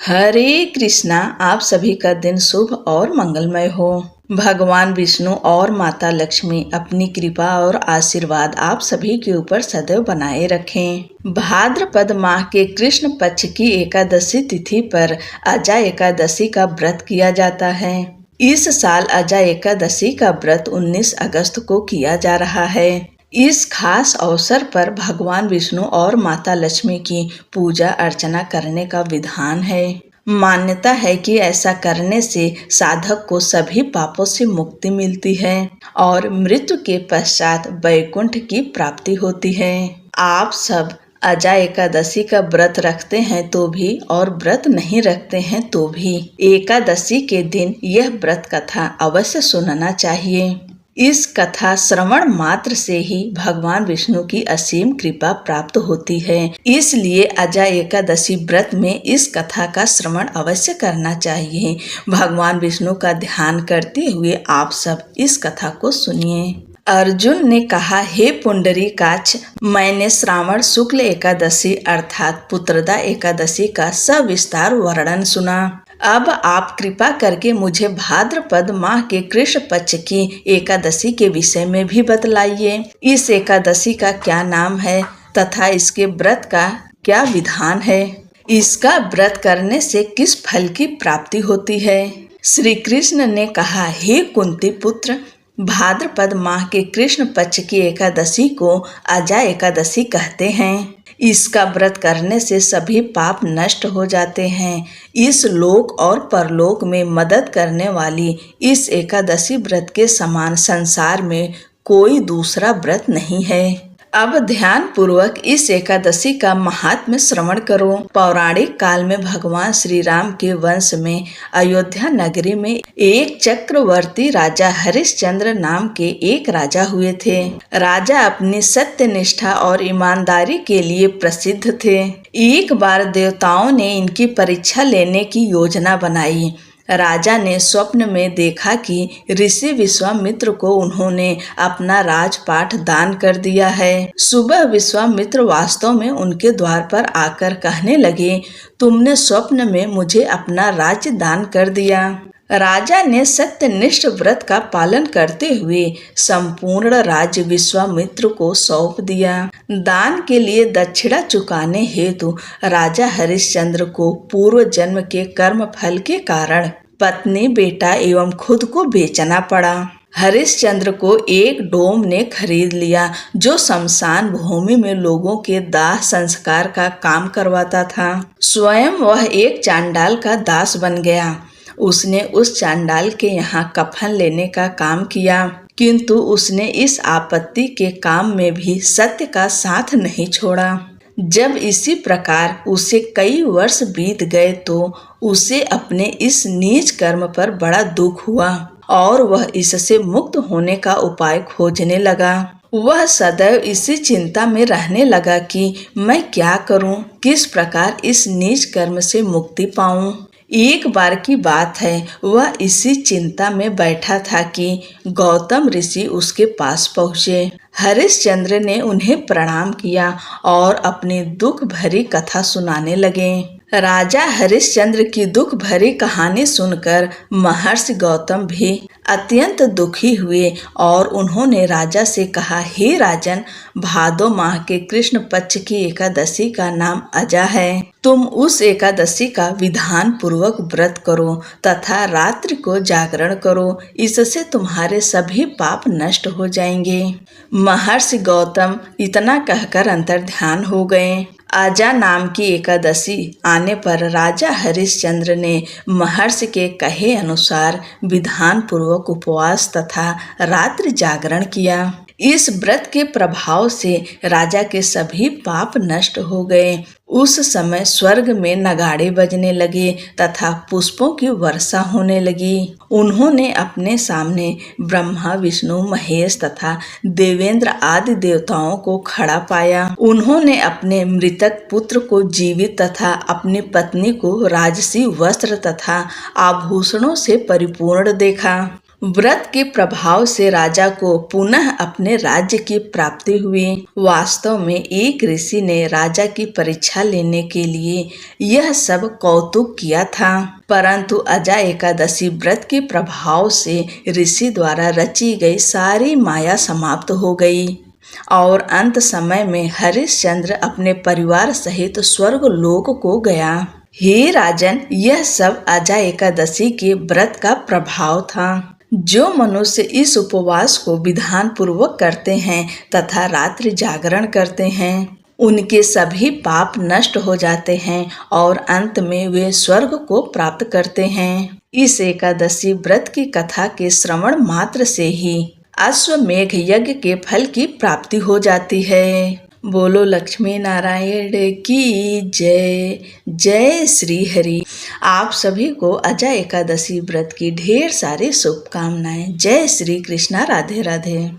हरे कृष्णा। आप सभी का दिन शुभ और मंगलमय हो। भगवान विष्णु और माता लक्ष्मी अपनी कृपा और आशीर्वाद आप सभी के ऊपर सदैव बनाए रखें। भाद्रपद माह के कृष्ण पक्ष की एकादशी तिथि पर अजा एकादशी का व्रत किया जाता है। इस साल अजा एकादशी का व्रत 19 अगस्त को किया जा रहा है। इस खास अवसर पर भगवान विष्णु और माता लक्ष्मी की पूजा अर्चना करने का विधान है। मान्यता है कि ऐसा करने से साधक को सभी पापों से मुक्ति मिलती है और मृत्यु के पश्चात वैकुंठ की प्राप्ति होती है। आप सब अजा एकादशी का व्रत रखते हैं तो भी और व्रत नहीं रखते हैं तो भी एकादशी के दिन यह व्रत कथा अवश्य सुनना चाहिए। इस कथा श्रवण मात्र से ही भगवान विष्णु की असीम कृपा प्राप्त होती है। इसलिए अजा एकादशी व्रत में इस कथा का श्रवण अवश्य करना चाहिए। भगवान विष्णु का ध्यान करते हुए आप सब इस कथा को सुनिए। अर्जुन ने कहा, हे पुंडरीकाक्ष, मैंने श्रावण शुक्ल एकादशी अर्थात पुत्रदा एकादशी का सविस्तार वर्णन सुना। अब आप कृपा करके मुझे भाद्रपद माह के कृष्ण पक्ष की एकादशी के विषय में भी बतलाइए। इस एकादशी का क्या नाम है तथा इसके व्रत का क्या विधान है? इसका व्रत करने से किस फल की प्राप्ति होती है? श्री कृष्ण ने कहा, हे कुंती पुत्र, भाद्रपद माह के कृष्ण पक्ष की एकादशी को अजा एकादशी कहते हैं। इसका व्रत करने से सभी पाप नष्ट हो जाते हैं। इस लोक और परलोक में मदद करने वाली इस एकादशी व्रत के समान संसार में कोई दूसरा व्रत नहीं है। अब ध्यान पूर्वक इस एकादशी का महात्म्य श्रवण करो। पौराणिक काल में भगवान श्री राम के वंश में अयोध्या नगरी में एक चक्रवर्ती राजा हरिश्चंद्र नाम के एक राजा हुए थे। राजा अपनी सत्य निष्ठा और ईमानदारी के लिए प्रसिद्ध थे। एक बार देवताओं ने इनकी परीक्षा लेने की योजना बनाई। राजा ने स्वप्न में देखा कि ऋषि विश्वामित्र को उन्होंने अपना राजपाट दान कर दिया है। सुबह विश्वामित्र वास्तव में उनके द्वार पर आकर कहने लगे, तुमने स्वप्न में मुझे अपना राज्य दान कर दिया। राजा ने सत्यनिष्ठ व्रत का पालन करते हुए संपूर्ण राज्य विश्वामित्र को सौंप दिया। दान के लिए दक्षिणा चुकाने हेतु राजा हरिश्चंद्र को पूर्व जन्म के कर्म फल के कारण पत्नी, बेटा एवं खुद को बेचना पड़ा। हरिश्चंद्र को एक डोम ने खरीद लिया जो शमशान भूमि में लोगों के दाह संस्कार का काम करवाता था। स्वयं वह एक चांडाल का दास बन गया। उसने उस चांडाल के यहाँ कफन लेने का काम किया, किंतु उसने इस आपत्ति के काम में भी सत्य का साथ नहीं छोड़ा। जब इसी प्रकार उसे कई वर्ष बीत गए तो उसे अपने इस नीच कर्म पर बड़ा दुख हुआ और वह इससे मुक्त होने का उपाय खोजने लगा। वह सदैव इसी चिंता में रहने लगा कि मैं क्या करूं, किस प्रकार इस नीच कर्म से मुक्ति पाऊं। एक बार की बात है, वह इसी चिंता में बैठा था कि गौतम ऋषि उसके पास पहुँचे। हरिश्चंद्र ने उन्हें प्रणाम किया और अपनी दुख भरी कथा सुनाने लगे। राजा हरिश्चंद्र की दुख भरी कहानी सुनकर महर्षि गौतम भी अत्यंत दुखी हुए और उन्होंने राजा से कहा, हे राजन, भादो माह के कृष्ण पक्ष की एकादशी का नाम अजा है। तुम उस एकादशी का विधान पूर्वक व्रत करो तथा रात्रि को जागरण करो, इससे तुम्हारे सभी पाप नष्ट हो जाएंगे। महर्षि गौतम इतना कहकर अंतर्ध्यान हो गए। अजा नाम की एकादशी आने पर राजा हरिश्चंद्र ने महर्षि के कहे अनुसार विधान पूर्वक उपवास तथा रात्रि जागरण किया। इस व्रत के प्रभाव से राजा के सभी पाप नष्ट हो गए। उस समय स्वर्ग में नगाड़े बजने लगे तथा पुष्पों की वर्षा होने लगी। उन्होंने अपने सामने ब्रह्मा, विष्णु, महेश तथा देवेंद्र आदि देवताओं को खड़ा पाया। उन्होंने अपने मृतक पुत्र को जीवित तथा अपनी पत्नी को राजसी वस्त्र तथा आभूषणों से परिपूर्ण देखा। व्रत के प्रभाव से राजा को पुनः अपने राज्य की प्राप्ति हुई। वास्तव में एक ऋषि ने राजा की परीक्षा लेने के लिए यह सब कौतुक किया था, परंतु अजा एकादशी व्रत के प्रभाव से ऋषि द्वारा रची गई सारी माया समाप्त हो गई और अंत समय में हरिश्चंद्र अपने परिवार सहित स्वर्ग लोक को गया। हे राजन, यह सब अजा एकादशी के व्रत का प्रभाव था। जो मनुष्य इस उपवास को विधान पूर्वक करते हैं तथा रात्रि जागरण करते हैं, उनके सभी पाप नष्ट हो जाते हैं और अंत में वे स्वर्ग को प्राप्त करते हैं। इस एकादशी व्रत की कथा के श्रवण मात्र से ही अश्वमेघ यज्ञ के फल की प्राप्ति हो जाती है। बोलो लक्ष्मी नारायण की जय। जय श्री हरि। आप सभी को अजा एकादशी व्रत की ढेर सारी शुभकामनाएं। जय श्री कृष्णा। राधे राधे।